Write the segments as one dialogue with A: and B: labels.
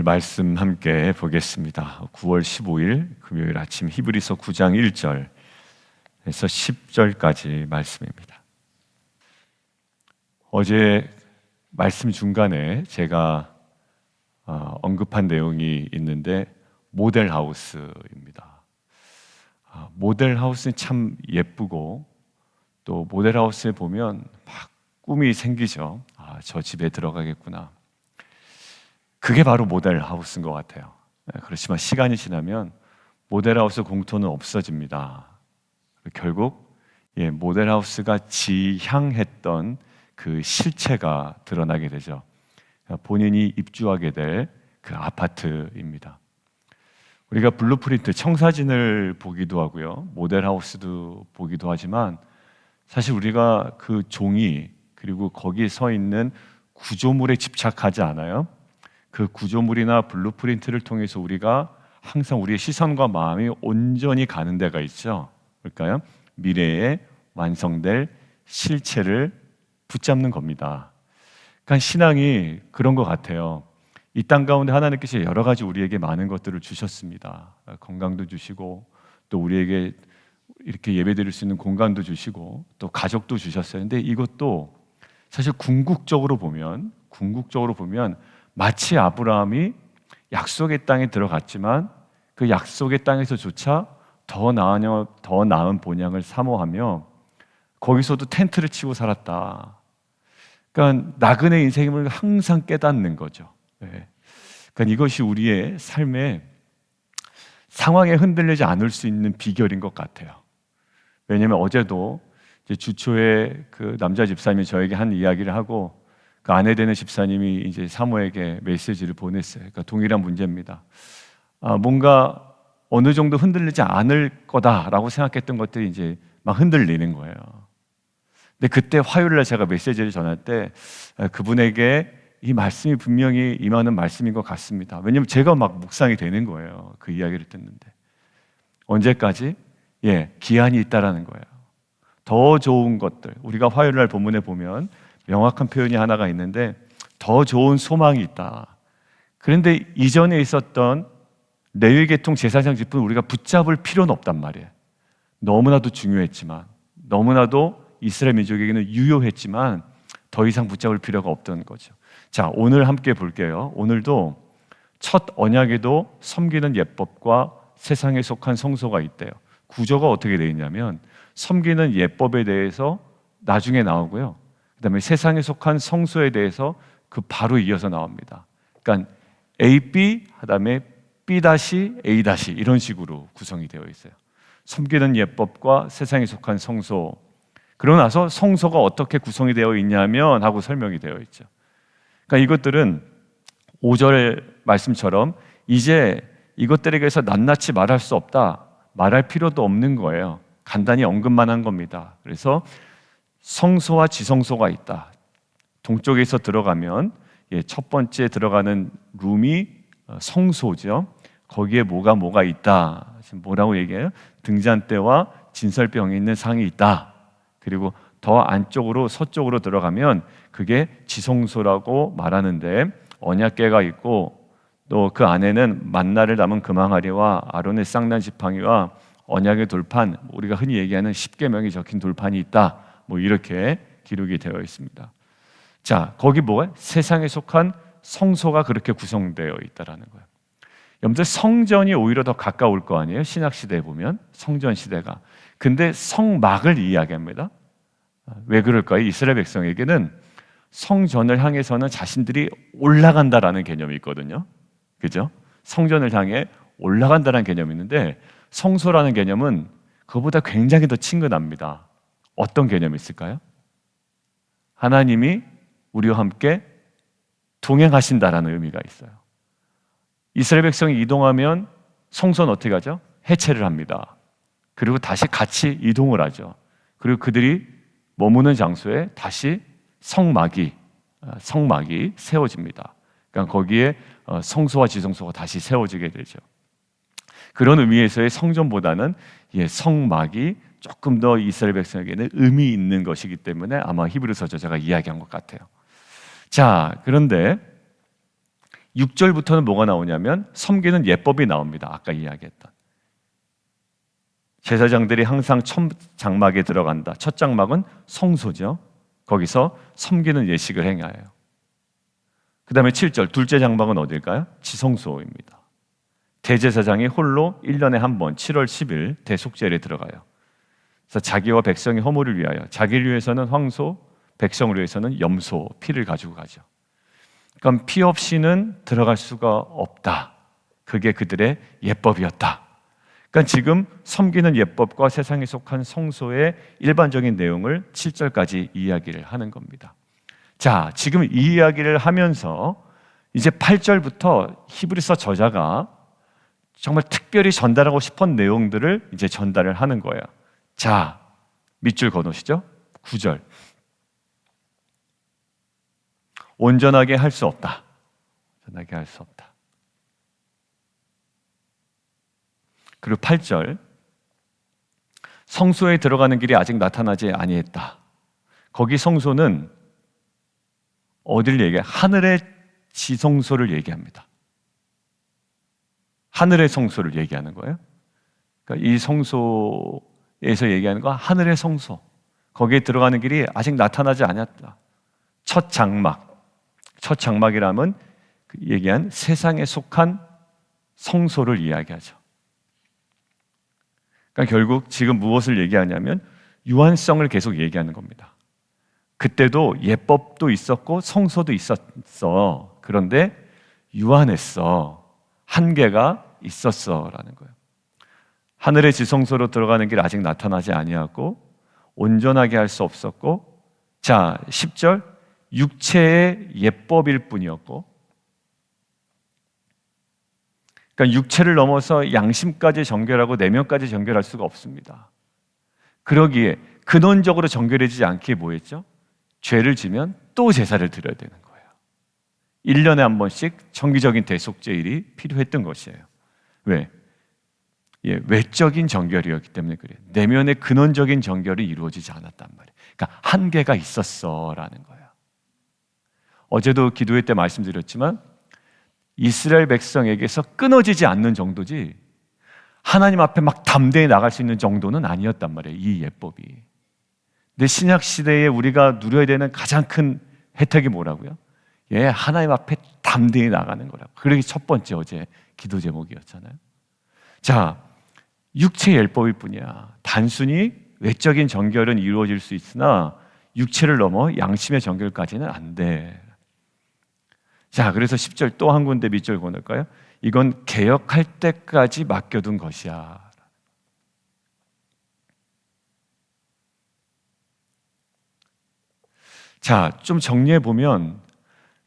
A: 오늘 말씀 함께 보겠습니다. 9월 15일 금요일 아침 히브리서 9장 1절에서 10절까지 말씀입니다. 어제 말씀 중간에 제가 언급한 내용이 있는데 모델하우스입니다. 모델하우스는 참 예쁘고 또 모델하우스에 보면 막 꿈이 생기죠. 저 집에 들어가겠구나. 그게 바로 모델하우스인 것 같아요. 그렇지만 시간이 지나면 모델하우스 공터는 없어집니다. 결국 모델하우스가 지향했던 그 실체가 드러나게 되죠. 본인이 입주하게 될 그 아파트입니다. 우리가 블루프린트, 청사진을 보기도 하고요, 모델하우스도 보기도 하지만 사실 우리가 그 종이 그리고 거기에 서 있는 구조물에 집착하지 않아요. 그 구조물이나 블루프린트를 통해서 우리가 항상 우리의 시선과 마음이 온전히 가는 데가 있죠. 그럴까요? 미래에 완성될 실체를 붙잡는 겁니다. 그러니까 신앙이 그런 것 같아요. 이 땅 가운데 하나님께서 여러 가지 우리에게 많은 것들을 주셨습니다. 건강도 주시고 또 우리에게 이렇게 예배드릴 수 있는 공간도 주시고 또 가족도 주셨어요. 근데 이것도 사실 궁극적으로 보면 마치 아브라함이 약속의 땅에 들어갔지만 그 약속의 땅에서조차 더 나은 본향을 사모하며 거기서도 텐트를 치고 살았다. 그러니까 나그네 인생임을 항상 깨닫는 거죠. 그러니까 이것이 우리의 삶에 상황에 흔들리지 않을 수 있는 비결인 것 같아요. 왜냐하면 어제도 이제 주초에 그 남자 집사님이 저에게 한 이야기를 하고 그 아내 되는 집사님이 이제 사모에게 메시지를 보냈어요. 그러니까 동일한 문제입니다. 뭔가 어느 정도 흔들리지 않을 거다라고 생각했던 것들이 이제 막 흔들리는 거예요. 근데 그때 화요일날 제가 메시지를 전할 때 그분에게 이 말씀이 분명히 임하는 말씀인 것 같습니다. 왜냐하면 제가 막 묵상이 되는 거예요. 그 이야기를 듣는데 언제까지? 기한이 있다라는 거예요. 더 좋은 것들, 우리가 화요일날 본문에 보면 명확한 표현이 하나가 있는데 더 좋은 소망이 있다. 그런데 이전에 있었던 레위계통 제사장 집은 우리가 붙잡을 필요는 없단 말이에요. 너무나도 중요했지만, 너무나도 이스라엘 민족에게는 유효했지만 더 이상 붙잡을 필요가 없던 거죠. 자, 오늘 함께 볼게요. 오늘도 첫 언약에도 섬기는 예법과 세상에 속한 성소가 있대요. 구조가 어떻게 되어 있냐면 섬기는 예법에 대해서 나중에 나오고요, 그 다음에 세상에 속한 성소에 대해서 그 바로 이어서 나옵니다. 그러니까 AB, 그 다음에 B-A- 이런 식으로 구성이 되어 있어요. 섬기는 예법과 세상에 속한 성소. 그러고 나서 성소가 어떻게 구성이 되어 있냐면 하고 설명이 되어 있죠. 그러니까 이것들은 5절 말씀처럼 이제 이것들에 대해서 낱낱이 말할 수 없다, 말할 필요도 없는 거예요. 간단히 언급만 한 겁니다. 그래서 성소와 지성소가 있다. 동쪽에서 들어가면 첫 번째 들어가는 룸이 성소죠. 거기에 뭐가 있다. 지금 뭐라고 얘기해요? 등잔대와 진설병에 있는 상이 있다. 그리고 더 안쪽으로 서쪽으로 들어가면 그게 지성소라고 말하는데 언약궤가 있고 또 그 안에는 만나를 담은 금항아리와 아론의 쌍난 지팡이와 언약의 돌판, 우리가 흔히 얘기하는 십계명이 적힌 돌판이 있다. 이렇게 기록이 되어 있습니다. 자, 거기 뭐가? 세상에 속한 성소가 그렇게 구성되어 있다라는 거예요. 여러분들 성전이 오히려 더 가까울 거 아니에요? 신약 시대에 보면 성전 시대가. 근데 성막을 이야기합니다. 왜 그럴까요? 이스라엘 백성에게는 성전을 향해서는 자신들이 올라간다라는 개념이 있거든요. 그죠? 성전을 향해 올라간다는 개념이 있는데 성소라는 개념은 그보다 굉장히 더 친근합니다. 어떤 개념이 있을까요? 하나님이 우리와 함께 동행하신다라는 의미가 있어요. 이스라엘 백성이 이동하면 성소는 어떻게 하죠? 해체를 합니다. 그리고 다시 같이 이동을 하죠. 그리고 그들이 머무는 장소에 다시 성막이 세워집니다. 그러니까 거기에 성소와 지성소가 다시 세워지게 되죠. 그런 의미에서의 성전보다는 성막이 조금 더 이스라엘 백성에게는 의미 있는 것이기 때문에 아마 히브리서 저자가 이야기한 것 같아요. 자, 그런데 6절부터는 뭐가 나오냐면 섬기는 예법이 나옵니다. 아까 이야기했던 제사장들이 항상 첫 장막에 들어간다. 첫 장막은 성소죠. 거기서 섬기는 예식을 행하여요. 그 다음에 7절 둘째 장막은 어딜까요? 지성소입니다. 대제사장이 홀로 1년에 한 번 7월 10일 대속제일에 들어가요. 그래서 자기와 백성의 허물을 위하여 자기를 위해서는 황소, 백성을 위해서는 염소 피를 가지고 가죠. 그러니까 피 없이는 들어갈 수가 없다. 그게 그들의 예법이었다. 그러니까 지금 섬기는 예법과 세상에 속한 성소의 일반적인 내용을 7절까지 이야기를 하는 겁니다. 자, 지금 이 이야기를 하면서 이제 8절부터 히브리서 저자가 정말 특별히 전달하고 싶은 내용들을 이제 전달을 하는 거예요. 자, 밑줄 그어놓으시죠? 9절. 온전하게 할 수 없다. 온전하게 할 수 없다. 그리고 8절. 성소에 들어가는 길이 아직 나타나지 아니했다. 거기 성소는 어디를 얘기해? 하늘의 지성소를 얘기합니다. 하늘의 성소를 얘기하는 거예요. 그러니까 이 성소에서 얘기하는 거 하늘의 성소. 거기에 들어가는 길이 아직 나타나지 않았다. 첫 장막이라면 얘기한 세상에 속한 성소를 이야기하죠. 그러니까 결국 지금 무엇을 얘기하냐면 유한성을 계속 얘기하는 겁니다. 그때도 예법도 있었고 성소도 있었어. 그런데 유한했어. 한계가 있었어라는 거예요. 하늘의 지성소로 들어가는 길 아직 나타나지 아니하고 온전하게 할 수 없었고, 자 10절 육체의 예법일 뿐이었고, 그러니까 육체를 넘어서 양심까지 정결하고 내면까지 정결할 수가 없습니다. 그러기에 근원적으로 정결해지지 않기에 뭐했죠? 죄를 지면 또 제사를 드려야 되는 거예요. 1년에 한 번씩 정기적인 대속제일이 필요했던 것이에요. 왜? 외적인 정결이었기 때문에 그래요. 내면의 근원적인 정결이 이루어지지 않았단 말이에요. 그러니까 한계가 있었어라는 거예요. 어제도 기도회 때 말씀드렸지만 이스라엘 백성에게서 끊어지지 않는 정도지 하나님 앞에 막 담대히 나갈 수 있는 정도는 아니었단 말이에요. 이 예법이. 근데 신약 시대에 우리가 누려야 되는 가장 큰 혜택이 뭐라고요? 하나님 앞에 담대히 나가는 거라고. 그게 첫 번째 어제 기도 제목이었잖아요. 자, 육체의 예법일 뿐이야. 단순히 외적인 정결은 이루어질 수 있으나 육체를 넘어 양심의 정결까지는 안 돼. 자, 그래서 10절 또 한 군데 밑줄 그어놓을까요? 이건 개혁할 때까지 맡겨둔 것이야. 자, 좀 정리해 보면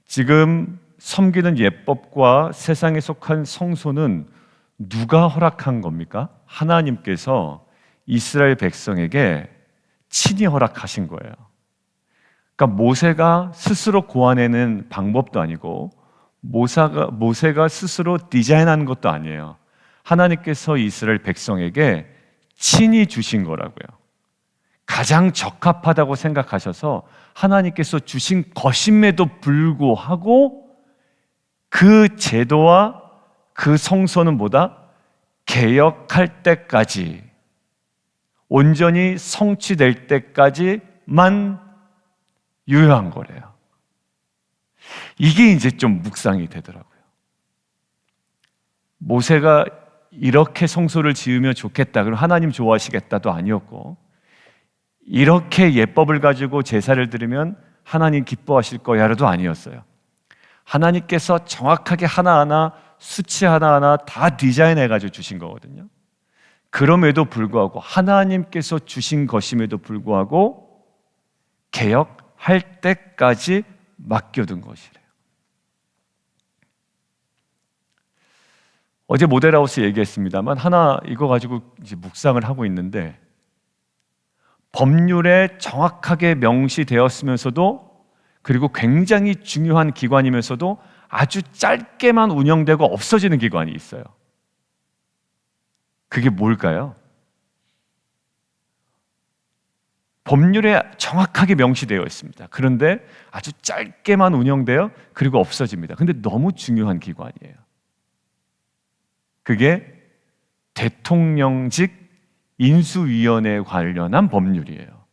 A: 지금 섬기는 예법과 세상에 속한 성소는 누가 허락한 겁니까? 하나님께서 이스라엘 백성에게 친히 허락하신 거예요. 그러니까 모세가 스스로 고안해낸 방법도 아니고 모세가 스스로 디자인한 것도 아니에요. 하나님께서 이스라엘 백성에게 친히 주신 거라고요. 가장 적합하다고 생각하셔서 하나님께서 주신 것임에도 불구하고 그 제도와 그 성소는 뭐다? 개혁할 때까지, 온전히 성취될 때까지만 유효한 거래요. 이게 이제 좀 묵상이 되더라고요. 모세가 이렇게 성소를 지으면 좋겠다, 그럼 하나님 좋아하시겠다도 아니었고, 이렇게 예법을 가지고 제사를 드리면 하나님 기뻐하실 거야라도 아니었어요. 하나님께서 정확하게 하나하나 수치 하나하나 다 디자인해가지고 주신 거거든요. 그럼에도 불구하고 하나님께서 주신 것임에도 불구하고 개혁할 때까지 맡겨둔 것이래요. 어제 모델하우스 얘기했습니다만 하나 이거 가지고 이제 묵상을 하고 있는데, 법률에 정확하게 명시되었으면서도 그리고 굉장히 중요한 기관이면서도 아주 짧게만 운영되고 없어지는 기관이 있어요. 그게 뭘까요? 법률에 정확하게 명시되어 있습니다. 그런데 아주 짧게만 운영되어 그리고 없어집니다. 근데 너무 중요한 기관이에요. 그게 대통령직 인수위원회에 관련한 법률이에요.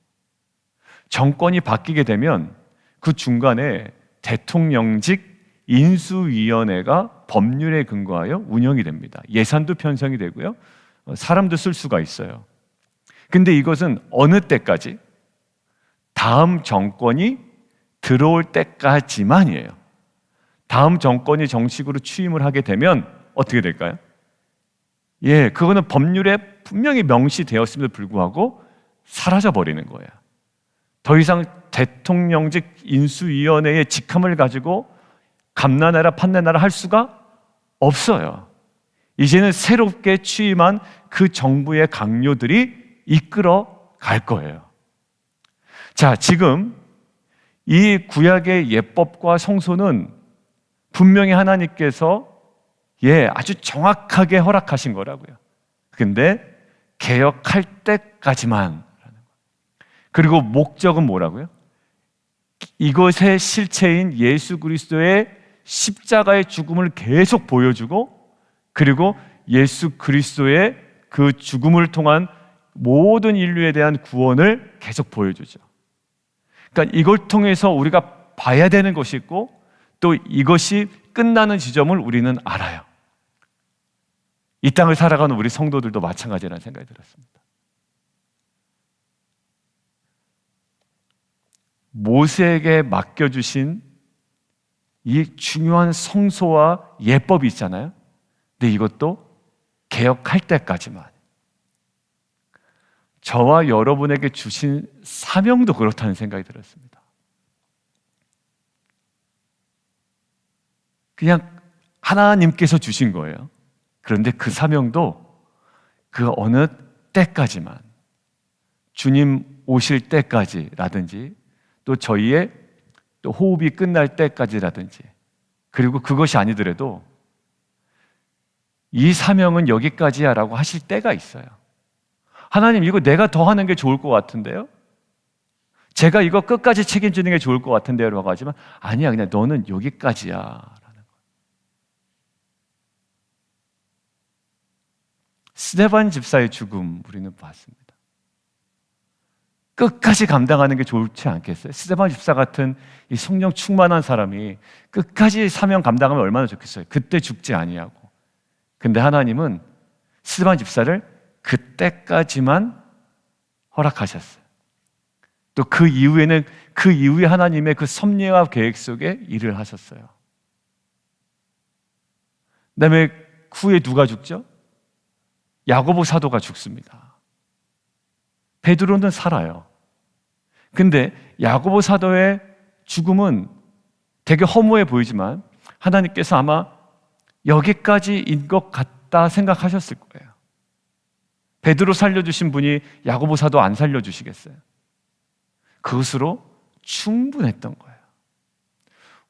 A: 정권이 바뀌게 되면 그 중간에 대통령직 인수위원회가 법률에 근거하여 운영이 됩니다. 예산도 편성이 되고요. 사람도 쓸 수가 있어요. 근데 이것은 어느 때까지? 다음 정권이 들어올 때까지만이에요. 다음 정권이 정식으로 취임을 하게 되면 어떻게 될까요? 그거는 법률에 분명히 명시되었음에도 불구하고 사라져 버리는 거예요. 더 이상 대통령직 인수위원회의 직함을 가지고 감나나라 판나나라 할 수가 없어요. 이제는 새롭게 취임한 그 정부의 강요들이 이끌어 갈 거예요. 자, 지금 이 구약의 예법과 성소는 분명히 하나님께서 아주 정확하게 허락하신 거라고요. 근데 개혁할 때까지만. 그리고 목적은 뭐라고요? 이것의 실체인 예수 그리스도의 십자가의 죽음을 계속 보여주고, 그리고 예수 그리스도의 그 죽음을 통한 모든 인류에 대한 구원을 계속 보여주죠. 그러니까 이걸 통해서 우리가 봐야 되는 것이 있고, 또 이것이 끝나는 지점을 우리는 알아요. 이 땅을 살아가는 우리 성도들도 마찬가지라는 생각이 들었습니다. 모세에게 맡겨주신 이 중요한 성소와 예법이 있잖아요. 근데 이것도 개혁할 때까지만. 저와 여러분에게 주신 사명도 그렇다는 생각이 들었습니다. 그냥 하나님께서 주신 거예요. 그런데 그 사명도 그 어느 때까지만, 주님 오실 때까지라든지, 또 저희의 또 호흡이 끝날 때까지라든지, 그리고 그것이 아니더라도 이 사명은 여기까지야 라고 하실 때가 있어요. 하나님, 이거 내가 더 하는 게 좋을 것 같은데요? 제가 이거 끝까지 책임지는 게 좋을 것 같은데요? 라고 하지만 아니야, 그냥 너는 여기까지야 라는 거예요. 스데반 집사의 죽음 우리는 봤습니다. 끝까지 감당하는 게 좋지 않겠어요? 스데반 집사 같은 이 성령 충만한 사람이 끝까지 사명 감당하면 얼마나 좋겠어요? 그때 죽지 아니하고. 근데 하나님은 스데반 집사를 그때까지만 허락하셨어요. 또 그 이후에는 그 이후에 하나님의 그 섭리와 계획 속에 일을 하셨어요. 그다음에 후에 누가 죽죠? 야고보 사도가 죽습니다. 베드로는 살아요. 근데 야고보 사도의 죽음은 되게 허무해 보이지만 하나님께서 아마 여기까지인 것 같다 생각하셨을 거예요. 베드로 살려주신 분이 야고보 사도 안 살려주시겠어요? 그것으로 충분했던 거예요.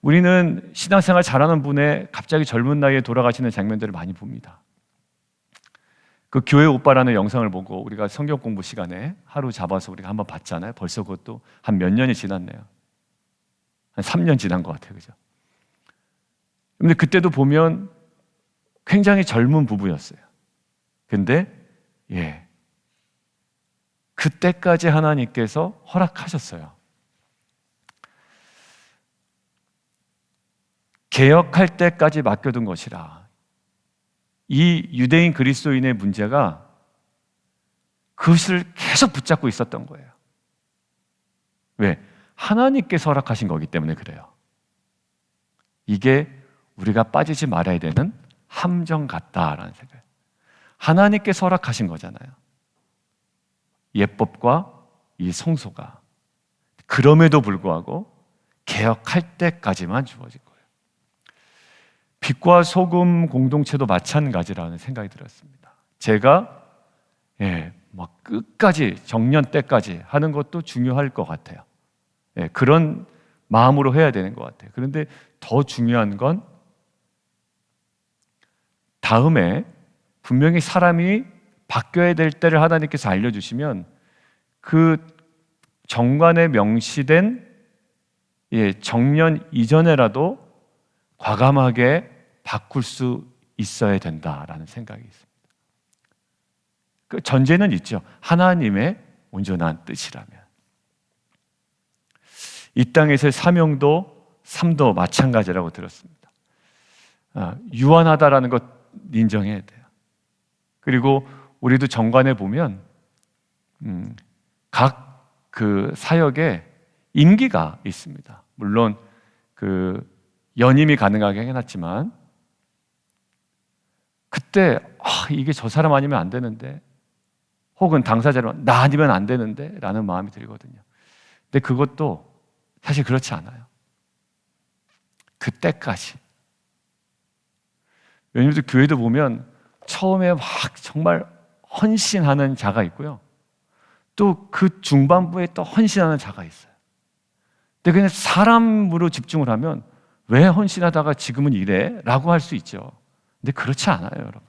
A: 우리는 신앙생활 잘하는 분의 갑자기 젊은 나이에 돌아가시는 장면들을 많이 봅니다. 그 교회 오빠라는 영상을 보고 우리가 성경 공부 시간에 하루 잡아서 우리가 한번 봤잖아요. 벌써 그것도 한 몇 년이 지났네요. 한 3년 지난 것 같아요. 그죠? 근데 그때도 보면 굉장히 젊은 부부였어요. 근데 그때까지 하나님께서 허락하셨어요. 개혁할 때까지 맡겨둔 것이라. 이 유대인 그리스도인의 문제가 그것을 계속 붙잡고 있었던 거예요. 왜? 하나님께서 허락하신 거기 때문에 그래요. 이게 우리가 빠지지 말아야 되는 함정 같다라는 생각. 하나님께서 허락하신 거잖아요. 예법과 이 성소가. 그럼에도 불구하고 개혁할 때까지만 주어진 거예요. 빛과 소금 공동체도 마찬가지라는 생각이 들었습니다. 제가 막 끝까지 정년 때까지 하는 것도 중요할 것 같아요. 그런 마음으로 해야 되는 것 같아요. 그런데 더 중요한 건 다음에 분명히 사람이 바뀌어야 될 때를 하나님께서 알려주시면 그 정관에 명시된 정년 이전에라도 과감하게 바꿀 수 있어야 된다라는 생각이 있습니다. 그 전제는 있죠. 하나님의 온전한 뜻이라면. 이 땅에서의 사명도 삶도 마찬가지라고 들었습니다. 유한하다라는 것 인정해야 돼요. 그리고 우리도 정관에 보면 각 그 사역에 임기가 있습니다. 물론 그 연임이 가능하게 해놨지만 그때 이게 저 사람 아니면 안 되는데, 혹은 당사자로 나 아니면 안 되는데 라는 마음이 들거든요. 근데 그것도 사실 그렇지 않아요. 그때까지. 왜냐면 교회도 보면 처음에 막 정말 헌신하는 자가 있고요, 또 그 중반부에 또 헌신하는 자가 있어요. 근데 그냥 사람으로 집중을 하면 왜 헌신하다가 지금은 이래? 라고 할 수 있죠. 근데 그렇지 않아요, 여러분.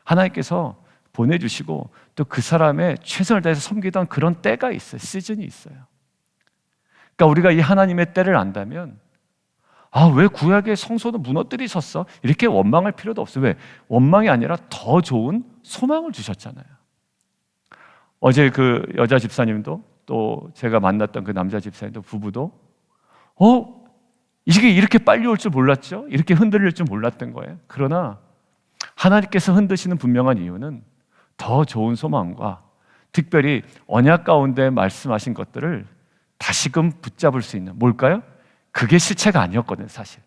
A: 하나님께서 보내주시고 또 그 사람의 최선을 다해서 섬기던 그런 때가 있어요. 시즌이 있어요. 그러니까 우리가 이 하나님의 때를 안다면 왜 구약의 성소는 무너뜨리셨어? 이렇게 원망할 필요도 없어요. 왜? 원망이 아니라 더 좋은 소망을 주셨잖아요. 어제 그 여자 집사님도 또 제가 만났던 그 남자 집사님도 부부도 이게 이렇게 빨리 올 줄 몰랐죠? 이렇게 흔들릴 줄 몰랐던 거예요. 그러나 하나님께서 흔드시는 분명한 이유는 더 좋은 소망과 특별히 언약 가운데 말씀하신 것들을 다시금 붙잡을 수 있는, 뭘까요? 그게 실체가 아니었거든요, 사실.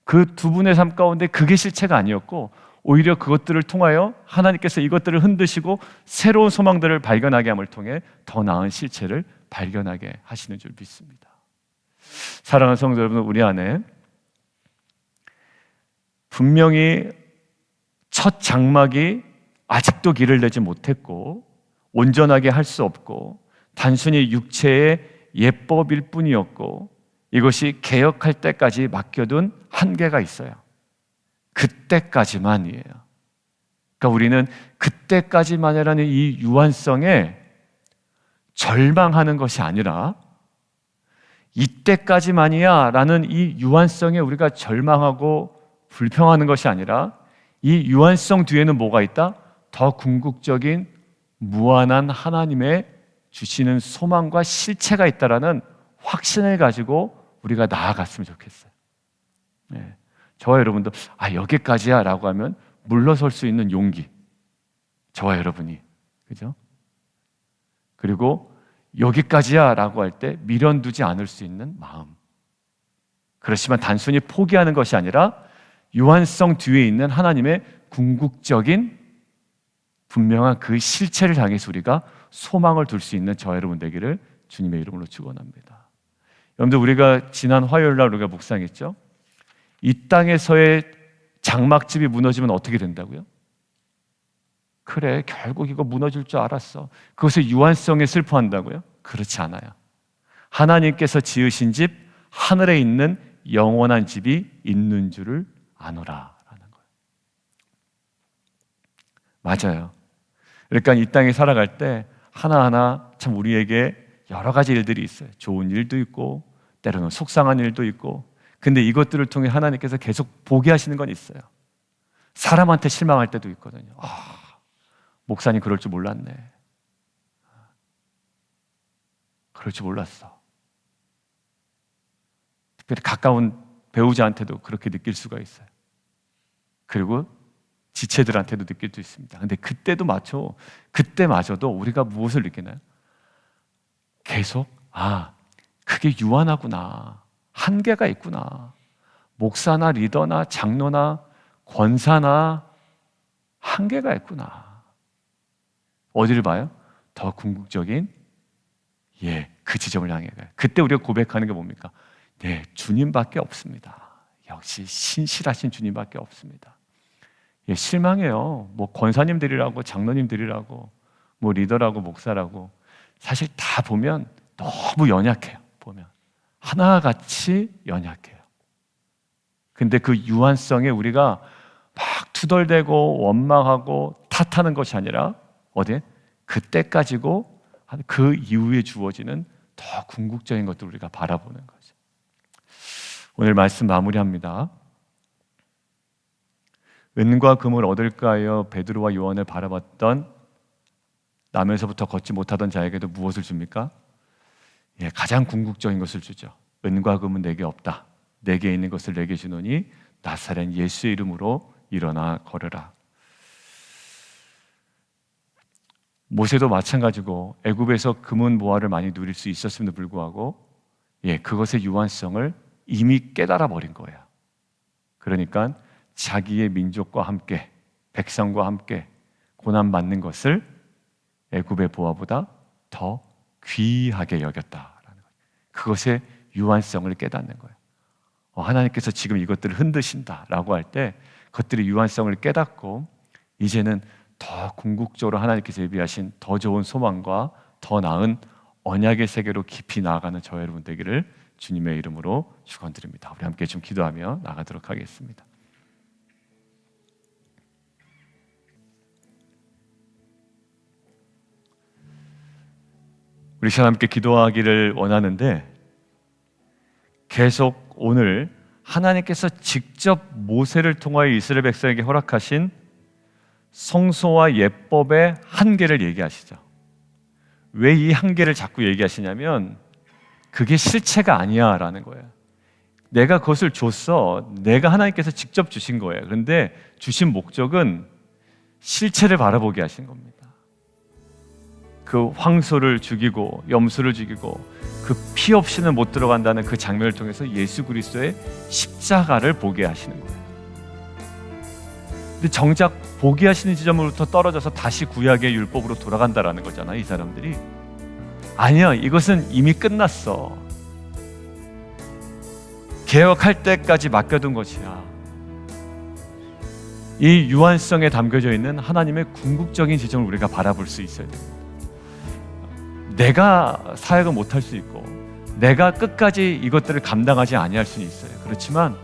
A: 그 두 분의 삶 가운데 그게 실체가 아니었고, 오히려 그것들을 통하여 하나님께서 이것들을 흔드시고 새로운 소망들을 발견하게 함을 통해 더 나은 실체를 발견하게 하시는 줄 믿습니다. 사랑하는 성도 여러분, 우리 안에 분명히 첫 장막이 아직도 길을 내지 못했고 온전하게 할 수 없고 단순히 육체의 예법일 뿐이었고, 이것이 개혁할 때까지 맡겨둔 한계가 있어요. 그때까지만이에요. 그러니까 우리는 그때까지만이라는 이 유한성에 절망하는 것이 아니라, 이때까지만이야 라는 이 유한성에 우리가 절망하고 불평하는 것이 아니라, 이 유한성 뒤에는 뭐가 있다? 더 궁극적인 무한한 하나님의 주시는 소망과 실체가 있다라는 확신을 가지고 우리가 나아갔으면 좋겠어요. 저와 여러분도 여기까지야 라고 하면 물러설 수 있는 용기, 저와 여러분이, 그죠? 그리고 여기까지야 라고 할 때 미련두지 않을 수 있는 마음. 그렇지만 단순히 포기하는 것이 아니라 유한성 뒤에 있는 하나님의 궁극적인 분명한 그 실체를 향해서 우리가 소망을 둘 수 있는 저와 여러분 되기를 주님의 이름으로 축원합니다. 여러분들, 우리가 지난 화요일 날 우리가 묵상했죠? 이 땅에서의 장막집이 무너지면 어떻게 된다고요? 그래, 결국 이거 무너질 줄 알았어. 그것의 유한성에 슬퍼한다고요? 그렇지 않아요. 하나님께서 지으신 집, 하늘에 있는 영원한 집이 있는 줄을 아노라 라는 거예요. 맞아요. 그러니까 이 땅에 살아갈 때 하나하나 참 우리에게 여러 가지 일들이 있어요. 좋은 일도 있고 때로는 속상한 일도 있고, 근데 이것들을 통해 하나님께서 계속 보게 하시는 건 있어요. 사람한테 실망할 때도 있거든요. 목사님 그럴 줄 몰랐네. 그럴 줄 몰랐어. 특별히 가까운 배우자한테도 그렇게 느낄 수가 있어요. 그리고 지체들한테도 느낄 수 있습니다. 근데 그때마저도 우리가 무엇을 느끼나요? 계속 그게 유한하구나, 한계가 있구나, 목사나 리더나 장로나 권사나 한계가 있구나. 어디를 봐요? 더 궁극적인 그 지점을 향해 가요. 그때 우리가 고백하는 게 뭡니까? 네, 주님밖에 없습니다. 역시 신실하신 주님밖에 없습니다. 실망해요. 뭐 권사님들이라고 장로님들이라고 뭐 리더라고 목사라고 사실 다 보면 너무 연약해요. 보면 하나같이 연약해요. 근데 그 유한성에 우리가 막 투덜대고 원망하고 탓하는 것이 아니라 그때 가지고 그 이후에 주어지는 더 궁극적인 것들을 우리가 바라보는 거죠. 오늘 말씀 마무리합니다. 은과 금을 얻을까 하여 베드로와 요한을 바라봤던 남에서부터 걷지 못하던 자에게도 무엇을 줍니까? 가장 궁극적인 것을 주죠. 은과 금은 내게 없다. 내게 있는 것을 내게 주노니 나사렛 예수의 이름으로 일어나 걸으라. 모세도 마찬가지고 애굽에서 금은 보화를 많이 누릴 수 있었음에도 불구하고 그것의 유한성을 이미 깨달아 버린 거예요. 그러니까 자기의 민족과 함께, 백성과 함께 고난받는 것을 애굽의 보화보다 더 귀하게 여겼다라는 거예요. 그것의 유한성을 깨닫는 거예요. 하나님께서 지금 이것들을 흔드신다라고 할 때 그것들의 유한성을 깨닫고 이제는 더 궁극적으로 하나님께서 예비하신 더 좋은 소망과 더 나은 언약의 세계로 깊이 나아가는 저와 여러분 되기를 주님의 이름으로 축원드립니다. 우리 함께 좀 기도하며 나가도록 하겠습니다. 우리 시간 함께 기도하기를 원하는데 계속 오늘 하나님께서 직접 모세를 통하여 이스라엘 백성에게 허락하신 성소와 예법의 한계를 얘기하시죠. 왜 이 한계를 자꾸 얘기하시냐면 그게 실체가 아니야 라는 거예요. 내가 그것을 줬어. 내가 하나님께서 직접 주신 거예요. 그런데 주신 목적은 실체를 바라보게 하신 겁니다. 그 황소를 죽이고 염소를 죽이고 그 피 없이는 못 들어간다는 그 장면을 통해서 예수 그리스도의 십자가를 보게 하시는 거예요. 근데 정작 보게 하시는 지점으로부터 떨어져서 다시 구약의 율법으로 돌아간다라는 거잖아요, 이 사람들이. 아니야, 이것은 이미 끝났어. 개혁할 때까지 맡겨둔 것이야. 이 유한성에 담겨져 있는 하나님의 궁극적인 지점을 우리가 바라볼 수 있어야 됩니다. 내가 사역을 못할 수 있고 내가 끝까지 이것들을 감당하지 아니할 수는 있어요. 그렇지만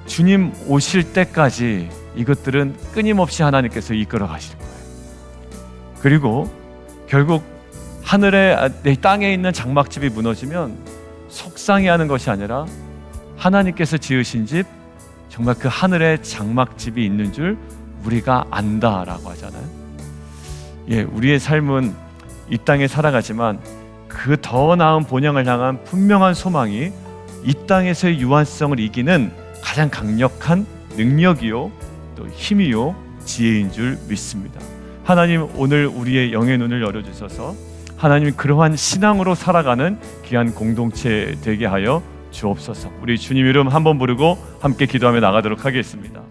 A: 주님 오실 때까지 이것들은 끊임없이 하나님께서 이끌어 가실 거예요. 그리고 결국 하늘에 땅에 있는 장막집이 무너지면 속상해하는 것이 아니라 하나님께서 지으신 집, 정말 그 하늘에 장막집이 있는 줄 우리가 안다라고 하잖아요. 우리의 삶은 이 땅에 살아가지만 그 더 나은 본향을 향한 분명한 소망이 이 땅에서의 유한성을 이기는 가장 강력한 능력이요 또 힘이요 지혜인 줄 믿습니다. 하나님, 오늘 우리의 영의 눈을 열어주셔서 하나님 그러한 신앙으로 살아가는 귀한 공동체 되게 하여 주옵소서. 우리 주님 이름 한번 부르고 함께 기도하며 나가도록 하겠습니다.